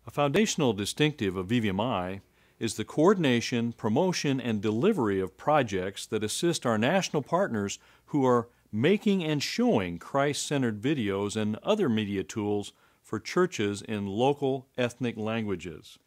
A foundational distinctive of VVMI is the coordination, promotion, and delivery of projects that assist our national partners who are making and showing Christ-centered videos and other media tools for churches in local ethnic languages.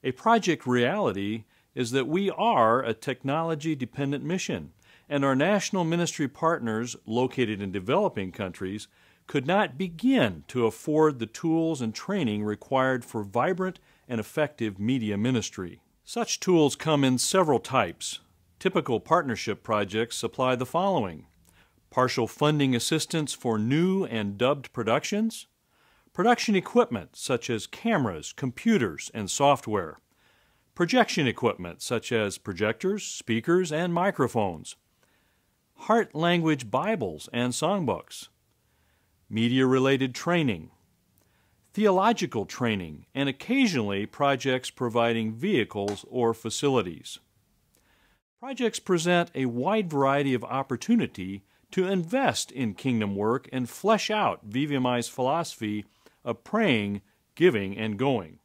A project reality is that we are a technology-dependent mission, and our national ministry partners located in developing countries could not begin to afford the tools and training required for vibrant and effective media ministry. Such tools come in several types. Typical partnership projects supply the following: partial funding assistance for new and dubbed productions, production equipment such as cameras, computers, and software, projection equipment such as projectors, speakers, and microphones, heart language Bibles and songbooks, media-related training, theological training, and occasionally projects providing vehicles or facilities. Projects present a wide variety of opportunity to invest in kingdom work and flesh out VVMI's philosophy of praying, giving, and going.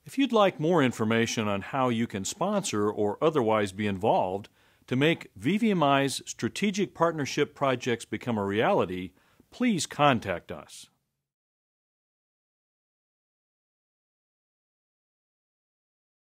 If you'd like more information on how you can sponsor or otherwise be involved to make VVMI's strategic partnership projects become a reality, please contact us.